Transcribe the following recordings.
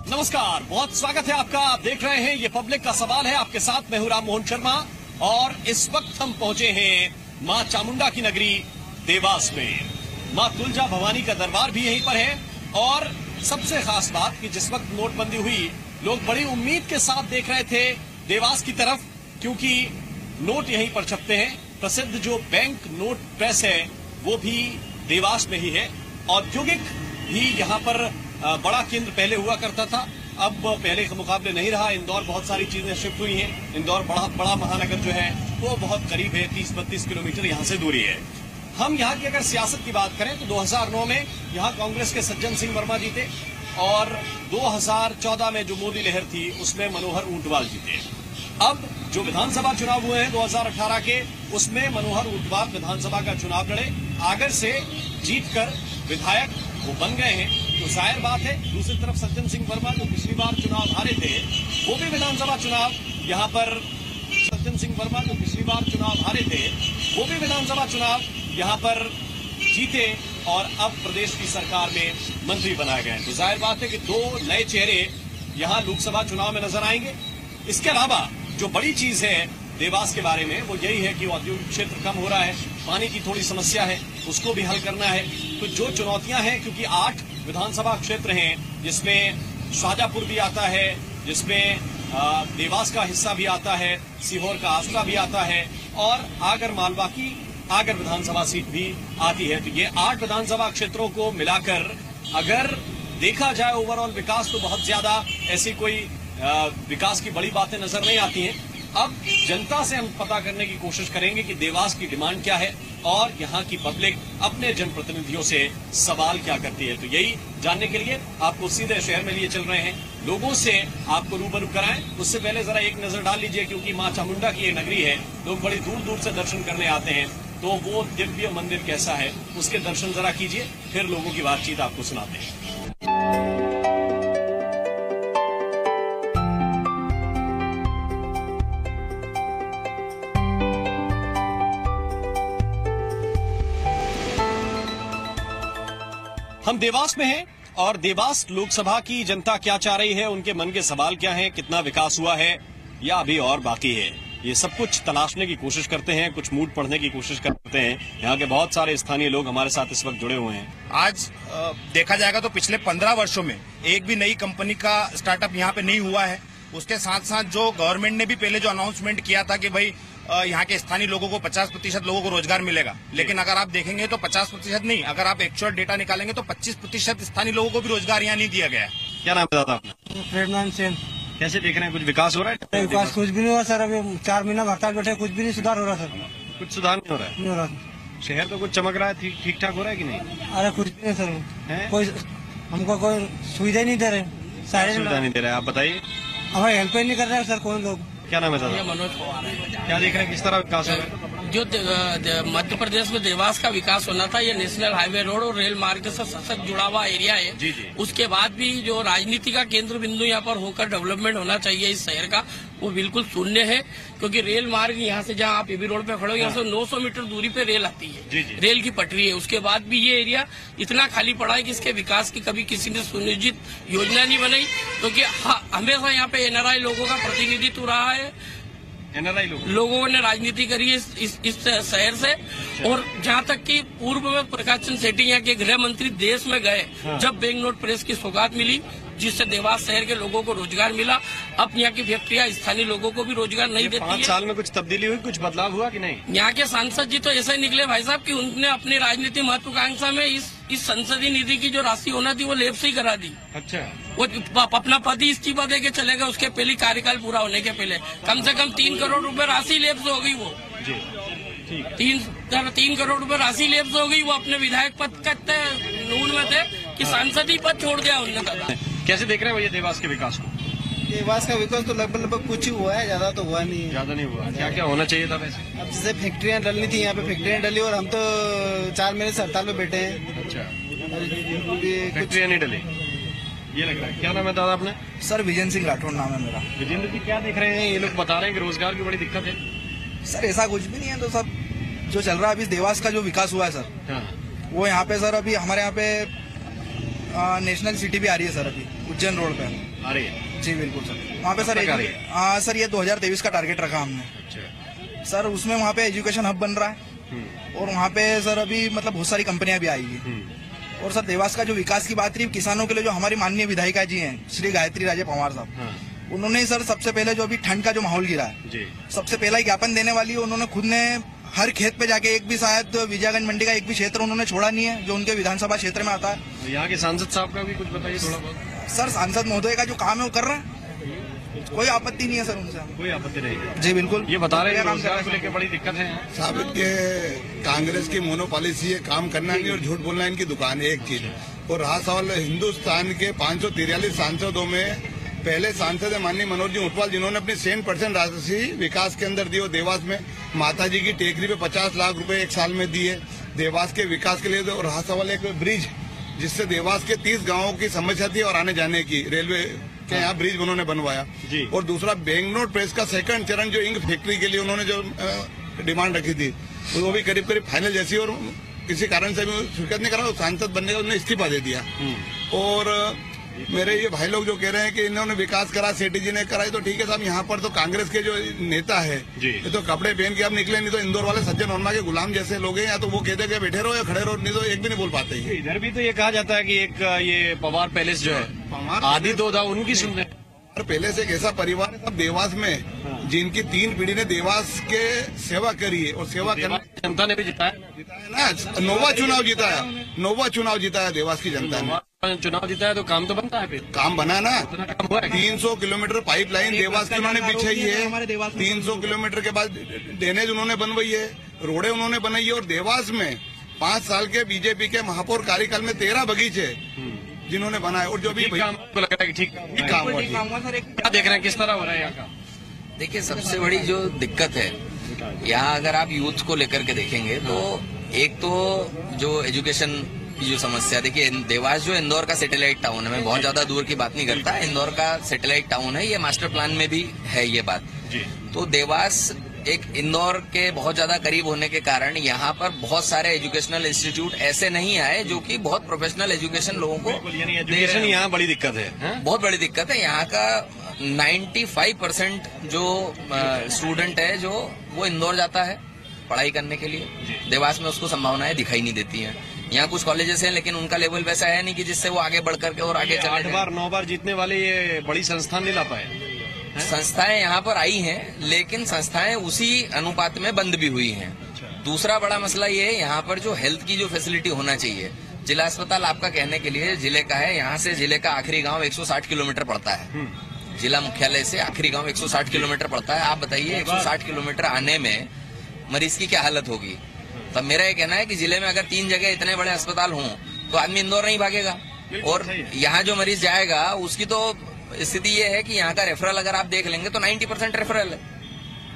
नमस्कार, बहुत स्वागत है आपका। आप देख रहे हैं ये पब्लिक का सवाल है। आपके साथ मैं हूं राम मोहन शर्मा और इस वक्त हम पहुंचे हैं मां चामुंडा की नगरी देवास में। मां तुलजा भवानी का दरबार भी यहीं पर है और सबसे खास बात कि जिस वक्त नोटबंदी हुई, लोग बड़ी उम्मीद के साथ देख रहे थे देवास की तरफ, क्योंकि नोट यहीं पर छपते हैं। प्रसिद्ध जो बैंक नोट प्रेस है वो भी देवास में ही है। औद्योगिक भी यहाँ पर बड़ा केंद्र पहले हुआ करता था, अब पहले के मुकाबले नहीं रहा। इंदौर बहुत सारी चीजें शिफ्ट हुई हैं। इंदौर बड़ा महानगर जो है वो बहुत करीब है, 30-32 किलोमीटर यहाँ से दूरी है। हम यहाँ की अगर सियासत की बात करें तो 2009 में यहाँ कांग्रेस के सज्जन सिंह वर्मा जीते और 2014 में जो मोदी लहर थी उसमें मनोहर ऊंटवाल जीते। अब जो विधानसभा चुनाव हुए हैं 2018 के, उसमें मनोहर ऊंटवाल विधानसभा का चुनाव लड़े, आगर से जीतकर विधायक वो बन गए हैं। तो जाहिर बात है, दूसरी तरफ सज्जन सिंह वर्मा जो पिछली बार चुनाव हारे थे वो भी विधानसभा चुनाव यहाँ पर यहाँ पर जीते और अब प्रदेश की सरकार में मंत्री बनाए गए। तो जाहिर बात है कि दो नए चेहरे यहाँ लोकसभा चुनाव में नजर आएंगे। इसके अलावा जो बड़ी चीज है देवास के बारे में वो यही है कि औद्योगिक क्षेत्र कम हो रहा है, पानी की थोड़ी समस्या है, उसको भी हल करना है। तो जो चुनौतियां हैं, क्योंकि 8 विधानसभा क्षेत्र हैं जिसमें शाजापुर भी आता है, जिसमें देवास का हिस्सा भी आता है, सीहोर का आसरा भी आता है और आगर मालवा की आगर विधानसभा सीट भी आती है। तो ये 8 विधानसभा क्षेत्रों को मिलाकर अगर देखा जाए ओवरऑल विकास, तो बहुत ज्यादा ऐसी कोई विकास की बड़ी बातें नजर नहीं आती हैं। अब जनता से हम पता करने की कोशिश करेंगे कि देवास की डिमांड क्या है और यहाँ की पब्लिक अपने जनप्रतिनिधियों से सवाल क्या करती है। तो यही जानने के लिए आपको सीधे शहर में लिए चल रहे हैं, लोगों से आपको रूबरू कराएं। उससे पहले जरा एक नजर डाल लीजिए, क्योंकि मां चामुंडा की ये नगरी है, लोग बड़ी दूर दूर से दर्शन करने आते हैं। तो वो दिव्य मंदिर कैसा है उसके दर्शन जरा कीजिए, फिर लोगों की बातचीत आपको सुनाते हैं। हम देवास में हैं और देवास लोकसभा की जनता क्या चाह रही है, उनके मन के सवाल क्या हैं, कितना विकास हुआ है या अभी और बाकी है, ये सब कुछ तलाशने की कोशिश करते हैं, कुछ मूड पढ़ने की कोशिश करते हैं। यहाँ के बहुत सारे स्थानीय लोग हमारे साथ इस वक्त जुड़े हुए हैं। आज देखा जाएगा तो पिछले 15 वर्षों में एक भी नई कंपनी का स्टार्टअप यहाँ पे नहीं हुआ है। उसके साथ साथ जो गवर्नमेंट ने भी पहले जो अनाउंसमेंट किया था कि भाई यहाँ के स्थानीय लोगों को 50% लोगों को रोजगार मिलेगा, लेकिन अगर आप देखेंगे तो 50% नहीं, अगर आप एक्चुअल डेटा निकालेंगे तो 25% स्थानीय लोगों को भी रोजगार यहाँ नहीं दिया गया है। क्या नाम है दादा आपका? प्रेमनाथ सेन। कैसे देख रहे हैं, कुछ विकास हो रहा है? विकास कुछ भी नहीं हुआ सर, अभी 4 महीना हड़ताल बैठे, कुछ भी नहीं सुधार हो रहा सर। कुछ सुधार नहीं हो रहा है? नहीं हो रहा। शहर तो कुछ चमक रहा है, ठीक ठाक हो रहा है कि नहीं? अरे कुछ भी नहीं सर, कोई हमको कोई सुविधा नहीं दे रहे, सारी सुविधा नहीं दे रहा है। आप बताइए, हमारे हेल्प नहीं कर रहे हैं सर कोई लोग। क्या नाम है दादा? मनोज पवार। क्या देख रहे हैं, किस तरह विकास हो रहा है? जो मध्य प्रदेश में देवास का विकास होना था, ये नेशनल हाईवे रोड और रेल मार्ग से सशक्त जुड़ा हुआ एरिया है। जी जी। उसके बाद भी जो राजनीति का केंद्र बिंदु यहाँ पर होकर डेवलपमेंट होना चाहिए इस शहर का, वो बिल्कुल शून्य है। क्योंकि रेल मार्ग यहाँ से, जहाँ आप एबी रोड पे खड़े हो, यहाँ से 900 मीटर दूरी पे रेल आती है। जी जी। रेल की पटरी है। उसके बाद भी ये एरिया इतना खाली पड़ा है कि इसके विकास की कभी किसी ने सुनिश्चित योजना नहीं बनाई। क्योंकि हमेशा यहाँ पे NRI लोगों का प्रतिनिधित्व रहा है, NRI लोगों ने राजनीति करी है इस शहर से। और जहाँ तक कि पूर्व में प्रकाश चंद्र सेठी यहाँ के गृह मंत्री देश में गए, जब बैंक नोट प्रेस की सौगात मिली, जिससे देवास शहर के लोगों को रोजगार मिला। अब यहाँ की फैक्ट्रियां स्थानीय लोगों को भी रोजगार नहीं देती है। 5 साल में कुछ तब्दीली हुई, कुछ बदलाव हुआ कि नहीं? यहाँ के सांसद जी तो ऐसे निकले भाई साहब कि उन्होंने अपनी राजनीतिक महत्वाकांक्षा में इस संसदीय निधि की जो राशि होना थी वो लेप से ही करा दी। अच्छा। वो अपना पद ही इस्तीफा दे के चले गए, उसके पहले कार्यकाल पूरा होने के पहले कम से कम 3 करोड़ रुपए राशि लेप से हो गई। वो जी 3 करोड़ रुपए राशि लेप से हो गई। वो अपने विधायक पद का नून में थे कि सांसद ही पद छोड़ दिया उन्होंने। दादा कैसे देख रहे हैं ये देवास के विकास को? देवास का विकास तो लगभग कुछ ही हुआ है, ज्यादा तो हुआ नहीं है। ज्यादा नहीं हुआ। क्या क्या होना चाहिए था वैसे? अब जैसे फैक्ट्रियां डलनी थी, यहाँ पे फैक्ट्रियां डली और हम तो 4 महीने से हड़ताल में बैठे हैं। अच्छा। फैक्ट्रियां नहीं डली, ये लग रहा है। क्या नाम है दादा अपने? सर विजेंद्र सिंह राठौड़ नाम है मेरा। विजेंद्र जी, क्या देख रहे हैं, ये लोग बता रहे हैं कि रोजगार की बड़ी दिक्कत है? सर ऐसा कुछ भी नहीं है, तो सब जो चल रहा है अभी देवास का जो विकास हुआ है सर, वो यहाँ पे सर अभी हमारे यहाँ पे नेशनल सिटी भी आ रही है सर अभी। उज्जैन रोड पे आ रही है। जी बिल्कुल सर। वहाँ पे सर आ रही है? हाँ सर, ये 2023 का टारगेट रखा हमने। अच्छा। सर उसमें वहाँ पे एजुकेशन हब बन रहा है और वहाँ पे सर अभी मतलब बहुत सारी कंपनियां भी आएगी। और सर देवास का जो विकास की बात रही, किसानों के लिए जो हमारी माननीय विधायिका जी हैं श्री गायत्री राजे पवार साहब, उन्होंने सर सबसे पहले जो अभी ठंड का जो माहौल गिरा है जी, सबसे पहला ज्ञापन देने वाली है। उन्होंने खुद ने हर खेत पे जाके एक भी शायद विजयगंज मंडी का एक भी क्षेत्र उन्होंने छोड़ा नहीं है जो उनके विधानसभा क्षेत्र में आता है। यहाँ के सांसद साहब का भी कुछ बताइए थोड़ा बहुत। सर सांसद महोदय का जो काम है वो कर रहे हैं, कोई आपत्ति नहीं है सर उनसे। कोई आपत्ति नहीं। जी बिल्कुल, ये बता रहे हैं काम रोजगार को लेकर बड़ी दिक्कत है। साबित ये कांग्रेस की मोनोपॉलिसी है, काम करना नहीं और झूठ बोलना इनकी दुकान है एक चीज। और रहा सवाल हिंदुस्तान के 543 सांसदों में पहले सांसद है माननीय मनोज जी ऊंटवाल, जिन्होंने अपनी 100% राशि विकास के अंदर दी। और देवास में माता जी की टेकरी पे 50 लाख रुपए एक साल में दिए देवास के विकास के लिए। और रहा सवाल एक ब्रिज, जिससे देवास के 30 गांवों की समस्या थी और आने जाने की, रेलवे के यहाँ ब्रिज उन्होंने बनवाया। और दूसरा बेंगलोर प्रेस का सेकंड चरण जो इंक फैक्ट्री के लिए उन्होंने जो डिमांड रखी थी वो भी करीब करीब फाइनल जैसी, और किसी कारण से भी स्वीकृत नहीं करा। सांसद बनने का उन्होंने इस्तीफा दे दिया। और मेरे ये भाई लोग जो कह रहे हैं कि इन्होंने विकास करा, सेठी जी ने कराई, तो ठीक है साहब, यहाँ पर तो कांग्रेस के जो नेता है ये तो कपड़े पहन के आप निकले, नहीं तो इंदौर वाले सज्जन वर्मा के गुलाम जैसे लोग हैं, या तो वो कहते हैं बैठे रहो या खड़े रहो, नहीं तो एक भी नहीं बोल पाते। इधर भी तो ये कहा जाता है कि एक ये पवार पैलेस जो है आदि तो था उनकी सुन रहे। पहले से एक ऐसा परिवार है सब देवास में जिनकी 3 पीढ़ी ने देवास के सेवा करी है, और सेवा करने जनता ने भी जिताया ना। नौवा चुनाव जिताया देवास की जनता ने। चुनाव जीता है तो काम तो बनता है, फिर काम बना ना। उतना काम हुआ है। 300 किलोमीटर पाइपलाइन देवास की उन्होंने बिछाई है। 300 किलोमीटर के बाद ड्रेनेज उन्होंने बनवाई है, रोडे उन्होंने बनाई है। और देवास में 5 साल के बीजेपी के महापौर कार्यकाल में 13 बगीचे जिन्होंने बनाए। और जो भी काम को लग रहा है कि ठीक काम हुआ। क्या देख रहे हैं, किस तरह हो रहा है यहाँ का? देखिए, सबसे बड़ी जो दिक्कत है यहाँ, अगर आप यूथ को लेकर के देखेंगे तो एक तो जो एजुकेशन की जो समस्या, देखिए देवास जो इंदौर का सैटेलाइट टाउन है, मैं बहुत ज्यादा दूर की बात नहीं करता, इंदौर का सैटेलाइट टाउन है, ये मास्टर प्लान में भी है ये बात। तो देवास एक इंदौर के बहुत ज्यादा करीब होने के कारण यहाँ पर बहुत सारे एजुकेशनल इंस्टीट्यूट ऐसे नहीं आए जो कि बहुत प्रोफेशनल एजुकेशन लोगों को एजुकेशन यहाँ बड़ी दिक्कत है, बहुत बड़ी दिक्कत है। यहाँ का 95% जो स्टूडेंट है जो वो इंदौर जाता है पढ़ाई करने के लिए। देवास में उसको संभावनाएं दिखाई नहीं देती हैं। यहाँ कुछ कॉलेजेस हैं लेकिन उनका लेवल वैसा है नहीं कि जिससे वो आगे बढ़ करके और आगे चले। 8 बार 9 बार जीतने वाले ये बड़ी संस्थान नहीं ला पाए। संस्थाएं यहाँ पर आई हैं लेकिन संस्थाएं उसी अनुपात में बंद भी हुई हैं। दूसरा बड़ा मसला ये है, यहाँ पर जो हेल्थ की जो फैसिलिटी होना चाहिए, जिला अस्पताल आपका कहने के लिए जिले का है, यहाँ से जिले का आखिरी गांव 160 किलोमीटर पड़ता है। जिला मुख्यालय से आखिरी गांव 160 किलोमीटर पड़ता है। आप बताइए 160 किलोमीटर आने में मरीज की क्या हालत होगी। तब मेरा ये कहना है कि जिले में अगर 3 जगह इतने बड़े अस्पताल हों तो आदमी इंदौर नहीं भागेगा। और यहाँ जो मरीज जाएगा उसकी तो स्थिति ये है कि यहाँ का रेफरल अगर आप देख लेंगे तो 90% रेफरल है।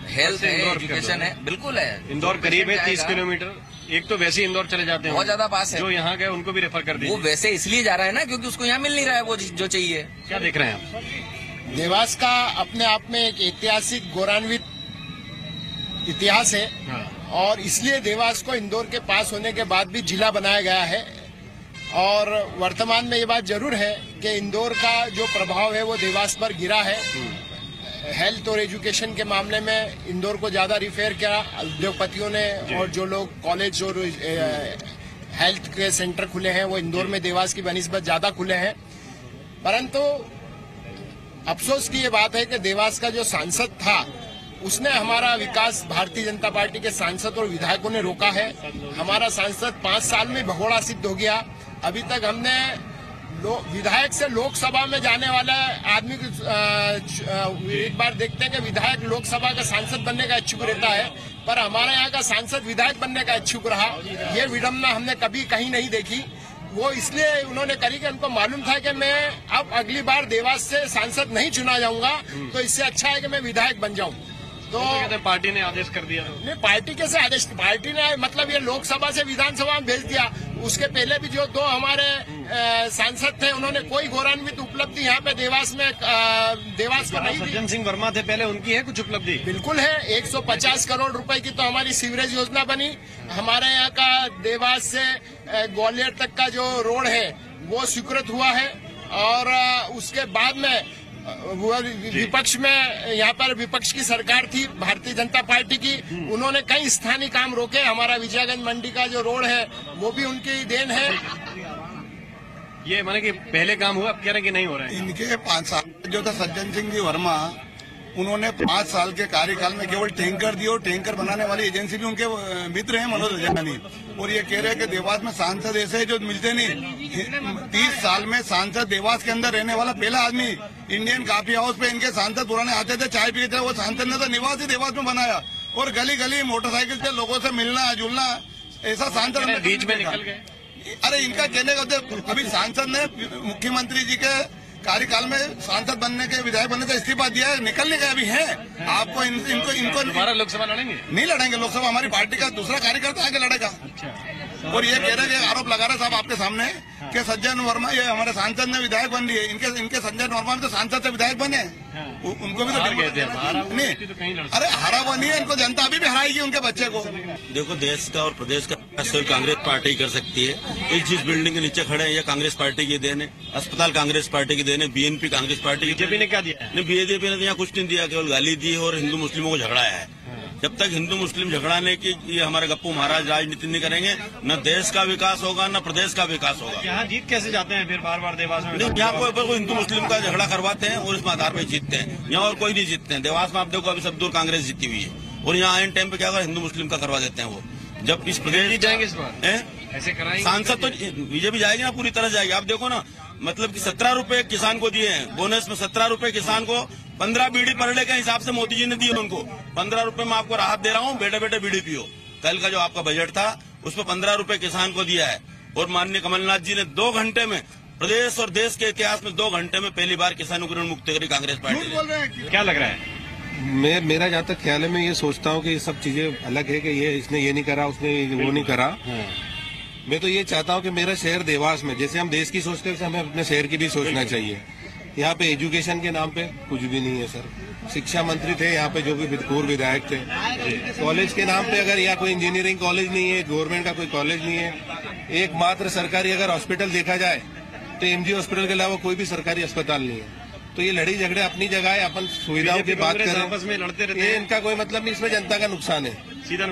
हेल्थ है, एजुकेशन है, बिल्कुल है। इंदौर करीब है 30 किलोमीटर। एक तो वैसे इंदौर चले जाते हैं, बहुत ज्यादा पास है। जो यहाँ गए उनको भी रेफर कर दीजिए। वो वैसे इसलिए जा रहा है ना क्योंकि उसको यहाँ मिल नहीं रहा है वो जो चाहिए। क्या देख रहे हैं आप? देवास का अपने आप में एक ऐतिहासिक गौरवान्वित इतिहास है और इसलिए देवास को इंदौर के पास होने के बाद भी जिला बनाया गया है। और वर्तमान में ये बात जरूर है कि इंदौर का जो प्रभाव है वो देवास पर गिरा है। हेल्थ और एजुकेशन के मामले में इंदौर को ज्यादा रिफेयर किया उद्योगपतियों ने, और जो लोग कॉलेज और हेल्थ के सेंटर खुले हैं वो इंदौर में देवास की बनिस्बत ज्यादा खुले हैं। परंतु अफसोस की ये बात है कि देवास का जो सांसद था उसने हमारा विकास भारतीय जनता पार्टी के सांसद और विधायकों ने रोका है। हमारा सांसद 5 साल में भगोड़ा सिद्ध हो गया। अभी तक हमने विधायक से लोकसभा में जाने वाला आदमी एक बार देखते हैं कि विधायक लोकसभा का सांसद बनने का इच्छुक रहता है, पर हमारे यहाँ का सांसद विधायक बनने का इच्छुक रहा। ये विडम्बना हमने कभी कहीं नहीं देखी। वो इसलिए उन्होंने करी कि उनको मालूम था कि मैं अब अगली बार देवास से सांसद नहीं चुना जाऊंगा, तो इससे अच्छा है कि मैं विधायक बन जाऊं। तो पार्टी ने आदेश कर दिया। नहीं, पार्टी कैसे आदेश, पार्टी ने मतलब ये लोकसभा से विधानसभा में भेज दिया। उसके पहले भी जो 2 हमारे सांसद थे उन्होंने कोई गौरवान्वित उपलब्धि यहाँ पे देवास को नहीं दी। सज्जन सिंह वर्मा थे पहले, उनकी है कुछ उपलब्धि? बिल्कुल है। 150 करोड़ रुपए की तो हमारी सीवरेज योजना बनी। हमारे यहाँ का देवास से ग्वालियर तक का जो रोड है वो स्वीकृत हुआ है। और उसके बाद में विपक्ष में यहाँ पर विपक्ष की सरकार थी भारतीय जनता पार्टी की, उन्होंने कई स्थानीय काम रोके। हमारा विजयगंज मंडी का जो रोड है वो भी उनकी देन है। ये माने कि पहले काम हुआ, अब कह रहे हैं कि नहीं हो रहा है। इनके 5 साल जो था सज्जन सिंह जी वर्मा, उन्होंने 5 साल के कार्यकाल में केवल टैंकर दिए, और टैंकर बनाने वाली एजेंसी भी उनके मित्र हैं मनोज रजानी, और ये कह रहे हैं कि देवास में सांसद ऐसे जो मिलते नहीं। 30 साल में सांसद देवास के अंदर रहने वाला पहला आदमी। इंडियन कॉफी हाउस पे इनके सांसद पुराने आते थे, चाय पीते थे, वो सांसद ने तो निवास ही देवास में बनाया, और गली गली मोटरसाइकिल से लोगों से मिलना जुलना, ऐसा सांसद बीच में निकल गए। अरे इनका कहने का अभी सांसद ने मुख्यमंत्री जी के कार्यकाल में सांसद बनने के, विधायक बनने का इस्तीफा दिया है, निकलने का अभी है। आपको इनको दोबारा लोकसभा लड़ेंगे? नहीं लड़ेंगे लोकसभा, हमारी पार्टी का दूसरा कार्यकर्ता आगे लड़ेगा। और ये कह रहे हैं, आरोप लगा रहे साहब आपके सामने कि सज्जन वर्मा ये हमारे सांसद ने विधायक बन लिए। इनके सज्जन वर्मा में तो सांसद से विधायक बने, उनको भी तो नहीं। अरे हरा वो नहीं है, इनको जनता अभी भी हराएगी उनके बच्चे को। देखो, देश का और प्रदेश का सिर्फ कांग्रेस पार्टी कर सकती है। इस जिस बिल्डिंग के नीचे खड़े हैं ये कांग्रेस पार्टी की देन है, अस्पताल कांग्रेस पार्टी की देन है, बीएनपी कांग्रेस पार्टी की। बीजेपी ने क्या दिया? नहीं, बीजेपी ने तो यहाँ कुछ नहीं दिया, केवल गाली दी और हिंदू मुस्लिमों को झगड़ाया है। जब तक हिंदू मुस्लिम झगड़ाने की ये हमारे गप्पू महाराज राजनीति नहीं करेंगे, न देश का विकास होगा न प्रदेश का विकास होगा। यहाँ जीत कैसे जाते हैं फिर बार बार देवास में? यहाँ कोई हिंदू मुस्लिम का झगड़ा करवाते हैं और इस आधार पर जीतते हैं। यहाँ और कोई नहीं जीतते हैं। देवास में आप देखो अभी सब दूर कांग्रेस जीती हुई है, और यहाँ आइन टाइम पे क्या होगा, हिंदू मुस्लिम का करवा देते हैं वो। जब इस प्रदेश जाएंगे इस बार ऐसे कराएंगे, सांसद तो बीजेपी जाएगी ना, पूरी तरह जाएगी। आप देखो ना, मतलब कि 17 रुपए किसान को दिए हैं बोनस में, 17 रुपए किसान को, 15 बीड़ी पर डे के हिसाब से मोदी जी ने दिए उनको। 15 रुपए में आपको राहत दे रहा हूँ, बेटे बेटे बीड़ी पियो। कल का जो आपका बजट था उस पर 15 रुपए किसान को दिया है। और माननीय कमलनाथ जी ने 2 घंटे में, प्रदेश और देश के इतिहास में 2 घंटे में पहली बार किसानों को ऋण मुक्त करी कांग्रेस पार्टी। क्या लग रहा है? मेरा जहाँ तक ख्याल है, मैं ये सोचता हूँ कि ये सब चीजें अलग है कि ये इसने ये नहीं करा, उसने वो नहीं करा। मैं तो ये चाहता हूँ कि मेरा शहर देवास में, जैसे हम देश की सोचते हैं हमें अपने शहर की भी सोचना चाहिए। यहाँ पे एजुकेशन के नाम पे कुछ भी नहीं है सर। शिक्षा मंत्री थे यहाँ पे जो भी पूर्व विधायक थे। कॉलेज के नाम पे अगर यहाँ कोई इंजीनियरिंग कॉलेज नहीं है, गवर्नमेंट का कोई कॉलेज नहीं है, एकमात्र सरकारी अगर हॉस्पिटल देखा जाए तो एमजी हॉस्पिटल के अलावा कोई भी सरकारी अस्पताल नहीं है। तो ये लड़ी झगड़े अपनी जगह है, अपन सुविधाओं की बात करें, आपस में लड़ते रहते ये हैं। इनका कोई मतलब नहीं, इसमें जनता का नुकसान है, सीधा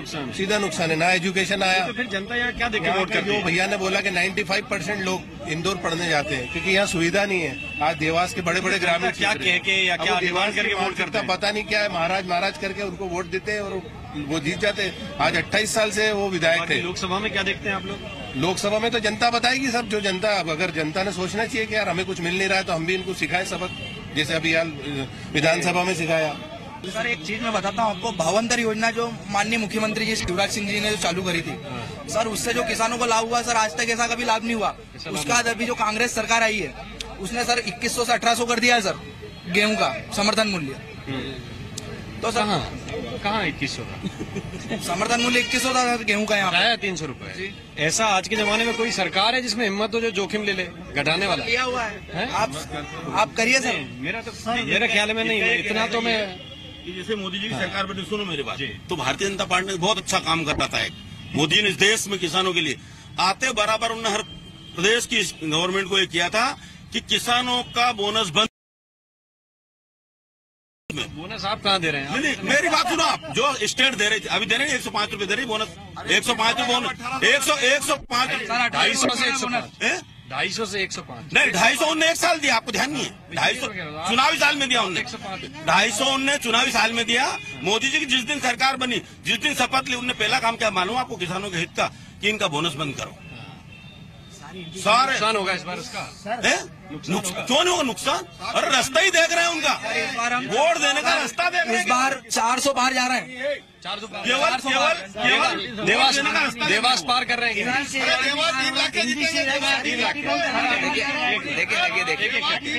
नुकसान है। ना एजुकेशन आया तो फिर जनता यहाँ क्या देखे वोट करती जो है? भैया ने बोला कि 95% लोग इंदौर पढ़ने जाते हैं क्योंकि यहाँ सुविधा नहीं है। आज देवास के बड़े बड़े ग्रामीण क्या कह के या क्या डिमांड करके वोट करते हैं? पता नहीं क्या है, महाराज करके उनको वोट देते हैं और वो जीत जाते हैं। आज 28 साल से वो विधायक थे। लोकसभा में क्या देखते हैं आप लोग? लोकसभा में तो जनता बताएगी सब, जो जनता, अगर जनता ने सोचना चाहिए कि यार हमें कुछ मिल नहीं रहा है तो हम भी इनको सिखाए सबक, जैसे अभी यार विधानसभा में सिखाया। सर एक चीज मैं बताता हूँ आपको, भावंतर योजना जो माननीय मुख्यमंत्री जी शिवराज सिंह जी ने जो चालू करी थी सर, उससे जो किसानों को लाभ हुआ सर, आज तक ऐसा कभी लाभ नहीं हुआ। उसका बाद अभी जो कांग्रेस सरकार आई है उसने सर 2100 से 1800 कर दिया है सर गेहूं का समर्थन मूल्य। तो सर कहाँ 2100 का समर्थन मूल्य 2100 था गेहूं का, यहाँ आया 300 रुपए। ऐसा आज के जमाने में कोई सरकार है जिसमें हिम्मत हो जो जोखिम ले ले घटाने वाला? किया हुआ है। आप करिए सर। मेरा ख्याल में नहीं है इतना, तो मैं जैसे मोदी जी की सरकार बनी, सुनो मेरी बात, तो भारतीय जनता पार्टी ने बहुत अच्छा काम कर रहा था। मोदी जी ने इस देश में किसानों के लिए आते बराबर उन्होंने हर प्रदेश की गवर्नमेंट को ये किया था कि किसानों का बोनस बंद। बोनस आप कहाँ दे रहे हैं? नहीं, मेरी बात सुनो आप, जो स्टेट दे रही थी अभी दे रहे हैं 105 रुपए दे रही बोनस, 105 बोनस, 105 250 से 105 250 से 105 नहीं, 250 उनने 1 साल दिया, आपको ध्यान नहीं है? 250 चुनावी साल में दिया उनने, 250 उनने चुनावी साल में दिया। मोदी जी की जिस दिन सरकार बनी, जिस दिन शपथ ली, उनने पहला काम क्या मालूम आपको, किसानों के हित का, कि इनका बोनस बंद करो। सारे नुकसान होगा इस बार उसका? क्यों नहीं होगा नुकसान? अरे रास्ता ही देख रहे हैं उनका, वोट देने का रास्ता देख रहे हैं। इस बार 400 पार जा रहे हैं, केवल देवास पार कर रहे हैं।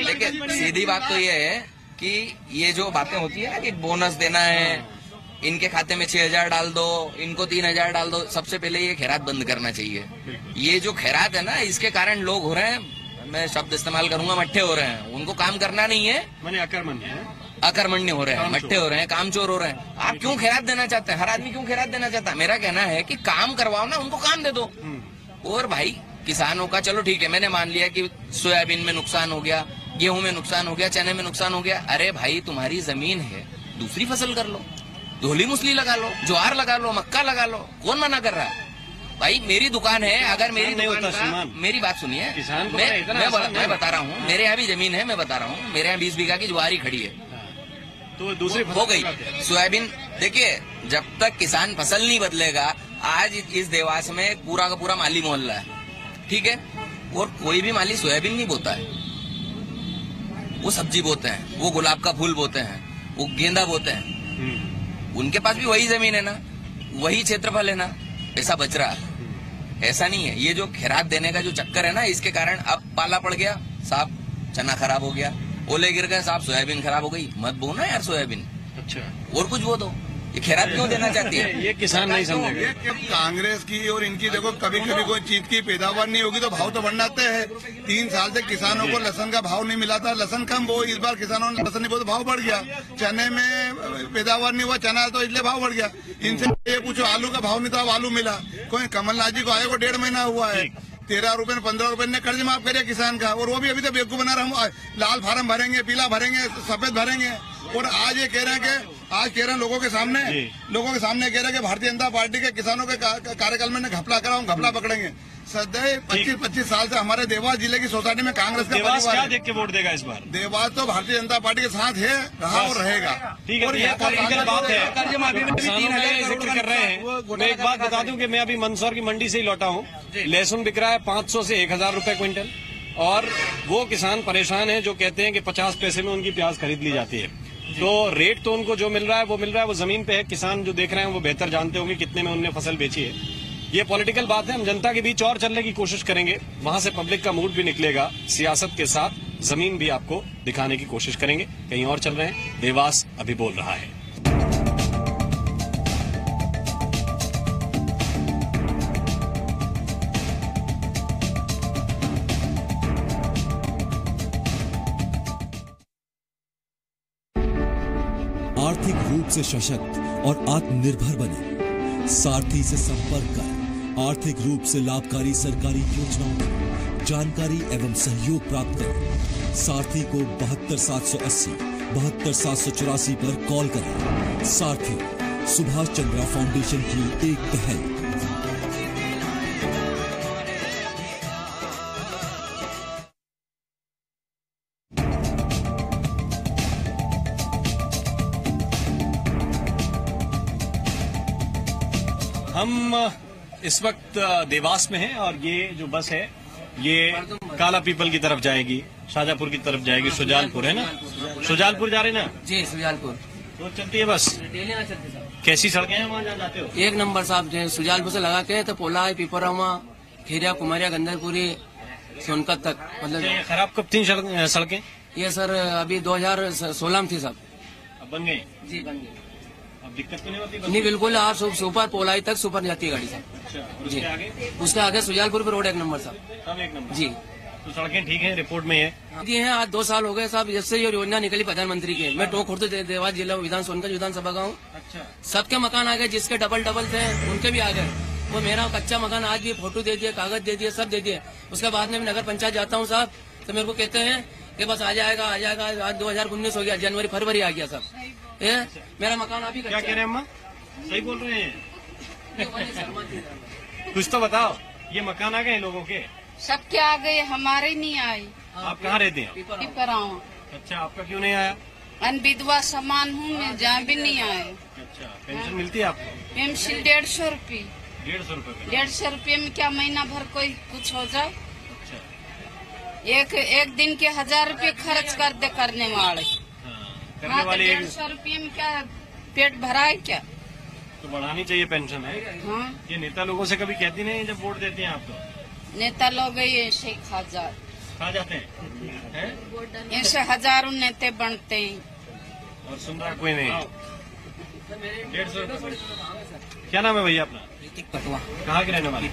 देखिए सीधी बात तो ये है कि ये जो बातें होती है ना कि बोनस देना है, इनके खाते में 6000 डाल दो, इनको 3000 डाल दो, सबसे पहले ये खैरात बंद करना चाहिए। ये जो खैरात है ना, इसके कारण लोग हो रहे हैं, मैं शब्द इस्तेमाल करूंगा, मट्ठे हो रहे हैं। उनको काम करना नहीं है, मैंने अकर्मण्य हो रहे हैं, मट्ठे हो रहे हैं, कामचोर हो रहे हैं। आप क्यों खैरात देना चाहते हैं? हर आदमी क्यों खैरात देना चाहता है? मेरा कहना है कि काम करवाओ ना, उनको काम दे दो। और भाई किसानों का चलो ठीक है, मैंने मान लिया कि सोयाबीन में नुकसान हो गया, गेहूं में नुकसान हो गया, चने में नुकसान हो गया। अरे भाई तुम्हारी जमीन है, दूसरी फसल कर लो, धोली मुसली लगा लो, ज्वार लगा लो, मक्का लगा लो, कौन मना कर रहा है? भाई मेरी दुकान है, अगर मेरी दुकान का, मेरी बात सुनिए, मैं बता रहा हूँ, मेरे यहाँ भी जमीन है, मैं बता रहा हूँ, मेरे यहाँ 20 बीघा की ज्वारी खड़ी है, तो दूसरी हो गई सोयाबीन। देखिए जब तक किसान फसल नहीं बदलेगा, आज इस देवास में पूरा का पूरा माली मोहल्ला है, ठीक है, और कोई भी माली सोयाबीन नहीं बोता है, वो सब्जी बोते हैं, वो गुलाब का फूल बोते हैं, वो गेंदा बोते हैं, उनके पास भी वही जमीन है ना, वही क्षेत्रफल है ना, ऐसा बच रहा है। ऐसा नहीं है, ये जो खैरात देने का जो चक्कर है ना, इसके कारण अब पाला पड़ गया, साहब चना खराब हो गया, ओले गिर गए, साहब सोयाबीन खराब हो गई। मत बो ना यार सोयाबीन, अच्छा और कुछ बो दो, ये खैरात क्यों देना चाहती है? ये किसान नहीं समझेगा। कांग्रेस की और इनकी देखो, कभी कभी कोई चीज की पैदावार नहीं होगी तो भाव तो बढ़ाते हैं। 3 साल से किसानों को लहसन का भाव नहीं मिला था, लहसन कम वो, इस बार किसानों ने लहसन नहीं बोला तो भाव बढ़ गया। चने में पैदावार नहीं हुआ, चना तो इसलिए भाव बढ़ गया। इनसे ये पूछो, आलू का भाव नहीं था, आलू मिला। कोई कमलनाथ जी को आए को 1.5 महीना हुआ है, 13 रुपए में 15 रुपए ने कर्ज माफ करिए किसान का, और वो भी अभी तो बेवकूफ बना रहा हूँ। लाल फार्म भरेंगे, पीला भरेंगे, सफेद भरेंगे, और आज ये कह रहे हैं कि आज कह रहे हैं लोगों के सामने कह रहे हैं कि भारतीय जनता पार्टी के किसानों के कार्यकाल में घपला कराऊं, घपला पकड़ेंगे। सदैव 25 साल से हमारे देवास जिले की सोसाइटी में कांग्रेस का देवास क्या देख के वोट देगा इस बार? देवास तो भारतीय जनता पार्टी के साथ है, रहा और रहेगा। ठीक है, और ये पॉलिटिकल बात है, किसानों में जिक्र कर रहे हैं। मैं एक बात बता दूं कि मैं अभी मंदसौर की मंडी से ही लौटा हूं, लहसुन बिक रहा है 500 से 1000 रुपए क्विंटल, और वो किसान परेशान है जो कहते हैं कि 50 पैसे में उनकी प्याज खरीद ली जाती है। तो रेट तो उनको जो मिल रहा है वो मिल रहा है, वो जमीन पे है। किसान जो देख रहे हैं वो बेहतर जानते होंगे कितने में उनने फसल बेची है। ये पॉलिटिकल बात है, हम जनता के बीच और चलने की कोशिश करेंगे, वहां से पब्लिक का मूड भी निकलेगा, सियासत के साथ जमीन भी आपको दिखाने की कोशिश करेंगे। कहीं और चल रहे हैं, देवास अभी बोल रहा है। आर्थिक रूप से सशक्त और आत्मनिर्भर बने। सारथी से संपर्क कर आर्थिक रूप से लाभकारी सरकारी योजनाओं की जानकारी एवं सहयोग प्राप्त करें। सारथी को 72 780 72 784 पर कॉल करें। सारथी सुभाष चंद्रा फाउंडेशन की एक पहल। हम इस वक्त देवास में हैं और ये जो बस है ये काला पीपल की तरफ जाएगी, शाजापुर की तरफ जाएगी, सुजालपुर है ना? सुजालपुर जा रहे ना जी, सुजालपुर तो चलती है बस। डेली ना चलती साहब। कैसी सड़कें हैं वहाँ जाते हो? 1 नंबर साहब, सुजालपुर से लगा के तो पोला है, पिपरामा, खीरिया, कुमारिया, गंदरपुरी, सोनकत तक। मतलब ये खराब कब थी सड़कें? ये सर अभी 2016 में थी साहब। अब बन गई? जी बन गई। अब दिक्कत तो नहीं होती? नहीं बिल्कुल, आप सुपर पोलाई तक सुपर जाती है गाड़ी साहब। अच्छा, और उसके आगे? उसके आगे सुजालपुर पे रोड 1 नंबर साहब। सब 1 नंबर? जी। तो सड़कें ठीक है, रिपोर्ट में है? जी है, आज 2 साल हो गए साहब जब से ये योजना निकली प्रधानमंत्री की। मैं टोंक खुर्द देवास जिला सोनकत विधानसभा का हूँ। अच्छा। सबके मकान आ गए, जिसके डबल थे उनके भी आ गए। वो मेरा कच्चा मकान आज भी फोटो दे दिए, कागज दे दिए, सब दे दिए। उसके बाद में मैं नगर पंचायत जाता हूँ साहब, तो मेरे को कहते हैं कि बस आ जाएगा। आज 2019 हो गया, जनवरी फरवरी आ गया साहब। मेरा मकान अभी क्या कह रहे हैं अम्मा? सही बोल रहे हैं? कुछ तो बताओ, ये मकान आ गए लोगों के? सबके आ गए, हमारे नहीं आए। आप कहाँ रहते हैं? पिपराव। अच्छा, आपका क्यों नहीं आया? विधवा समान हूँ मैं, जहाँ भी नहीं आए। अच्छा, पेंशन मिलती है आपको? पेंशन 150 रुपये। 150 रुपए? 150 रुपये में क्या महीना भर कोई कुछ हो जाए? अच्छा। एक दिन के 1000 रुपये खर्च करने वाले। करने वाले 150 रुपये में क्या पेट भरा है क्या? तो बढ़ानी चाहिए पेंशन है। हाँ। ये नेता लोगों से कभी कहती नहीं जब वोट देते हैं आप? तो नेता लोग ऐसे ही खा जाते हैं? ऐसे हजारों नेता बनते हैं और सुन रहा कोई नहीं। 150 रुपए। क्या नाम है भैया अपना? ऋतिक पटवा। कहाँ के रहने वाले?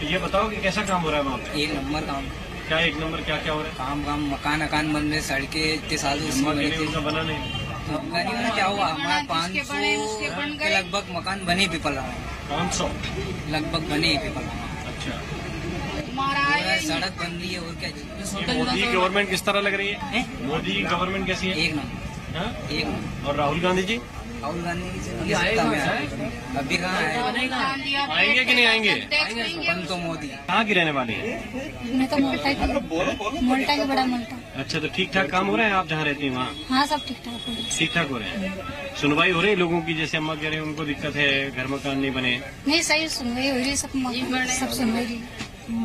ये बताओ कि कैसा काम हो रहा है वहाँ पे? 1 नंबर काम। क्या 1 नंबर? क्या क्या हो रहा है? काम मकान बन रहे, सड़कें इतने साल उनका बना नहीं। क्या हुआ, हमारा 500 के लगभग मकान बने पीपल 500 लगभग बने पीपल। अच्छा। सड़क बन रही है और क्या चाहिए। मोदी की गवर्नमेंट किस तरह लग रही है? मोदी की गवर्नमेंट कैसी है? एक नंबर, हाँ? एक नंबर। और राहुल गांधी जी राहुल गांधी की सत्ता में अभी कहाँ है? आएंगे कि नहीं आएंगे? बन तो मोदी। कहाँ की रहने वाली है? मैं तो मोल्टा के बड़ा मोल्टा। अच्छा, तो ठीक ठाक काम हो रहे हैं आप जहाँ रहती हैं वहाँ? हाँ, सब ठीक ठाक हो रहा है। ठीक ठाक हो रहे हैं। सुनवाई हो रही है लोगों की, जैसे अम्मा कह रहे हैं उनको दिक्कत है, घर मकान नहीं बने? नहीं, सही सुनवाई हो रही है, सब सुनवाई रही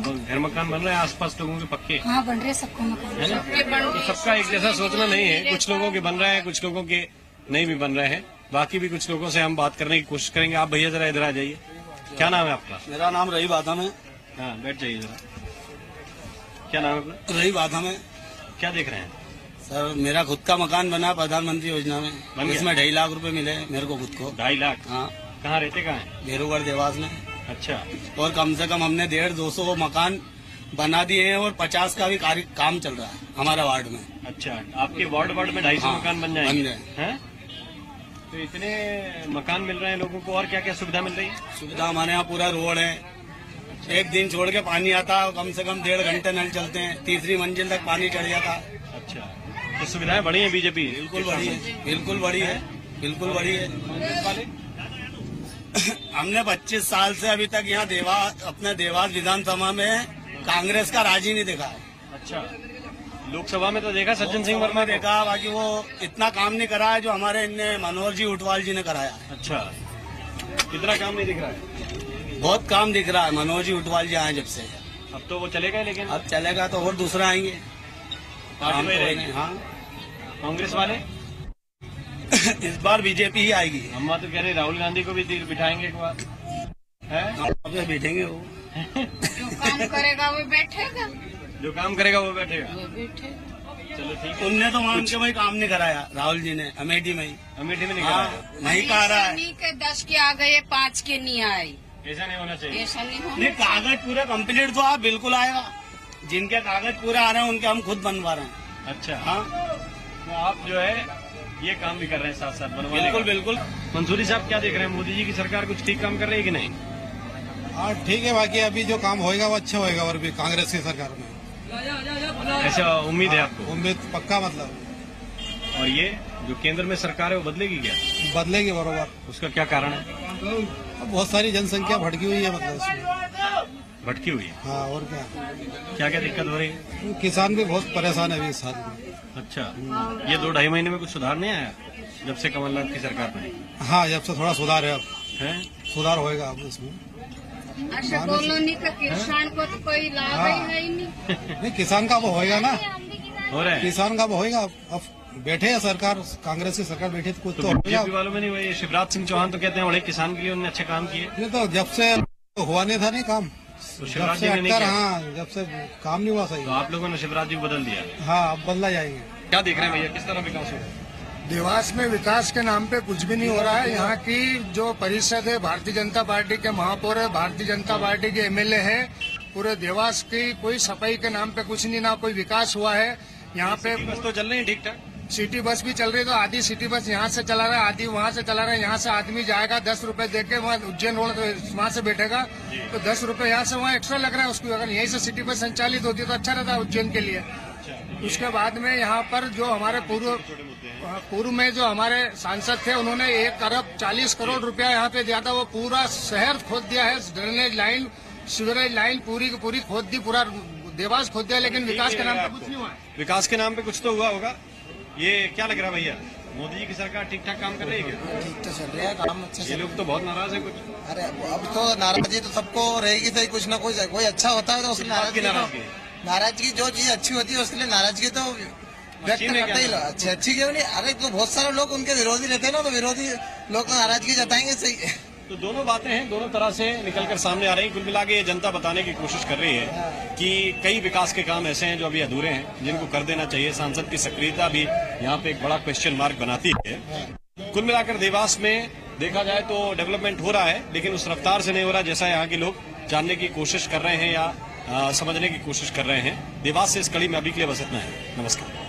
तो घर मकान बन रहे हैं आसपास लोगों के पक्के? हाँ, बन रहे हैं सबको मकान। है ना? तो सबका एक जैसा सोचना नहीं है, कुछ लोगों के बन रहे हैं, कुछ लोगों के नहीं भी बन रहे हैं। बाकी भी कुछ लोगों से हम बात करने की कोशिश करेंगे। आप भैया जरा इधर आ जाइए। क्या नाम है आपका? मेरा नाम रही बाधा में। हाँ, बैठ जाइए जरा। क्या नाम है अपना? रही बाधा में। क्या देख रहे हैं सर? मेरा खुद का मकान बना प्रधानमंत्री योजना में, इसमें 2.5 लाख रुपए मिले मेरे को खुद को। 2.5 लाख? हाँ। कहाँ रहते कहाँ है? भेरूगढ़ देवास में। अच्छा। और कम से कम हमने 150-200 मकान बना दिए हैं और 50 का भी काम चल रहा है हमारा वार्ड में। अच्छा, आपके वार्ड में 250 मकान बन जाएंगे? हैं? तो इतने मकान मिल रहे हैं लोगों को, और क्या क्या सुविधा मिल रही है? सुविधा हमारे यहाँ पूरा रोड है, एक दिन छोड़ के पानी आता है, कम से कम 1.5 घंटे नल चलते हैं, 3री मंजिल तक पानी चढ़ जाता है। अच्छा, तो सुविधाएं बढ़ी है बीजेपी? बिल्कुल बढ़ी है, बिल्कुल बढ़ी है, बिल्कुल बढ़ी है। कांग्रेस वाले? हमने 25 साल से अभी तक यहाँ अपने देवास विधानसभा में कांग्रेस का राज ही नहीं देखा है। अच्छा, लोकसभा में तो देखा सज्जन सिंह वर्मा देखा, बाकी वो इतना काम नहीं करा है जो हमारे इनने मनोहर जी ऊंटवाल जी ने कराया है। अच्छा, कितना काम नहीं दिख रहा है? बहुत काम दिख रहा है मनोहर जी ऊंटवाल जी आए जब से। अब तो वो चलेगा, लेकिन अब चलेगा तो और दूसरा आएंगे। हाँ, कांग्रेस वाले इस बार बीजेपी ही आएगी। अम्मा तो कह रही राहुल गांधी को भी बिठाएंगे एक बार। है? बैठेंगे वो। जो काम करेगा वो बैठेगा, जो काम करेगा वो बैठेगा। चलो ठीक है। उनने तो वहाँ उनके भाई काम नहीं कराया, राहुल जी ने अमेठी में ही। अमेठी में नहीं कराया? नहीं कह रहा है। नहीं के 10 के आ गए, 5 के नहीं आए। ऐसा नहीं होना चाहिए। ऐसा नहीं होना। नहीं, कागज पूरे कंप्लीट तो आप बिल्कुल आएगा। जिनके कागज पूरे आ रहे हैं उनके हम खुद बनवा रहे हैं। अच्छा। हाँ, तो आप जो है ये काम भी कर रहे हैं साथ साथ बनवाने? बिल्कुल बिल्कुल। मंसूरी साहब क्या देख रहे हैं, मोदी जी की सरकार कुछ ठीक काम कर रही है कि नहीं? हाँ, ठीक है। बाकी अभी जो काम होएगा वो अच्छा होएगा, और भी कांग्रेस की सरकार में ऐसा उम्मीद है आपको? उम्मीद पक्का, मतलब। और ये जो केंद्र में सरकार है वो बदलेगी क्या? बदलेगी बरोबर। उसका क्या कारण है? बहुत सारी जनसंख्या भटकी हुई है, मतलब इसमें भटकी हुई है। हाँ, और क्या क्या क्या दिक्कत हो रही है? किसान भी बहुत परेशान है अभी इस साल में। अच्छा, ये 2-2.5 महीने में कुछ सुधार नहीं आया जब से कमलनाथ की सरकार में? हाँ, जब से थोड़ा सुधार है, अब है सुधार होएगा अब इसमें। अच्छा, कॉलोनी का किसान को तो कोई लाभ ही है ही नहीं। नहीं, किसान का वो होएगा ना, हो रहा है किसान का वो होएगा। अब बैठे है सरकार, कांग्रेस की सरकार बैठी तो कुछ तो बीजेपी वालों में नहीं हुआ? ये शिवराज सिंह चौहान तो कहते हैं बड़े किसान के लिए उन्होंने अच्छे काम किए। नहीं, तो जब से हुआ नहीं था नहीं काम, तो शिवराज जी ने नहीं किया? हाँ, जब से काम नहीं हुआ सही। तो आप लोगों ने शिवराज जी को बदल दिया? हाँ, अब बदला जाएंगे। क्या देख रहे हैं भैया, किस तरह विकास हो? देवास में विकास के नाम पे कुछ भी नहीं हो रहा है। यहाँ की जो परिषद है भारतीय जनता पार्टी के महापौर है, भारतीय जनता पार्टी के एमएलए है। पूरे देवास की कोई सफाई के नाम पे कुछ नहीं, ना कोई विकास हुआ है। यहाँ पे बस तो चल रही है ठीक ठाक? सिटी बस भी चल रही है, तो आधी सिटी बस यहाँ से चला रहा है, आधी वहाँ से चला रहा है। यहाँ से आदमी जाएगा 10 रुपए दे के वहाँ उज्जैन रोड, तो वहाँ से बैठेगा तो 10 रुपए यहाँ से वहाँ एक्स्ट्रा लग रहा है उसको। अगर यहीं से सिटी बस संचालित होती तो अच्छा रहता है उज्जैन के लिए। उसके बाद में यहाँ पर जो हमारे पूर्व में जो हमारे सांसद थे, उन्होंने 1 अरब 40 करोड़ रुपया यहाँ पे दिया था। वो पूरा शहर खोद दिया है, ड्रेनेज लाइन, सीवरेज लाइन पूरी की पूरी खोद दी, पूरा देवास खोद दिया, लेकिन विकास के नाम पे कुछ नहीं हुआ। विकास के नाम पे कुछ तो हुआ होगा। ये क्या लग रहा है भैया, मोदी जी की सरकार ठीक ठाक काम कर रही है क्या? ठीक तो चल रहा है काम, अच्छा। ये लोग तो बहुत नाराज है कुछ। अरे अब तो नाराजगी तो सबको रहेगी, सही कुछ ना कोई अच्छा होता है तो उसकी नाराजगी जो चीज अच्छी होती है उसके लिए नाराजगी तो व्यक्त करता ही। अच्छी क्यों नहीं? अरे तो बहुत सारे लोग उनके विरोधी रहते हैं ना, तो विरोधी लोग तो नाराजगी जताएंगे, सही। तो दोनों बातें हैं, दोनों तरह से निकलकर सामने आ रही है। कुल मिला के ये जनता बताने की कोशिश कर रही है कि कई विकास के काम ऐसे हैं जो अभी अधूरे हैं, जिनको कर देना चाहिए। सांसद की सक्रियता भी यहाँ पे एक बड़ा क्वेश्चन मार्क बनाती है। कुल मिलाकर देवास में देखा जाए तो डेवलपमेंट हो रहा है, लेकिन उस रफ्तार से नहीं हो रहा जैसा यहाँ के लोग जानने की कोशिश कर रहे हैं या समझने की कोशिश कर रहे हैं। देवास से इस कड़ी में अभी के लिए बस इतना है। नमस्कार।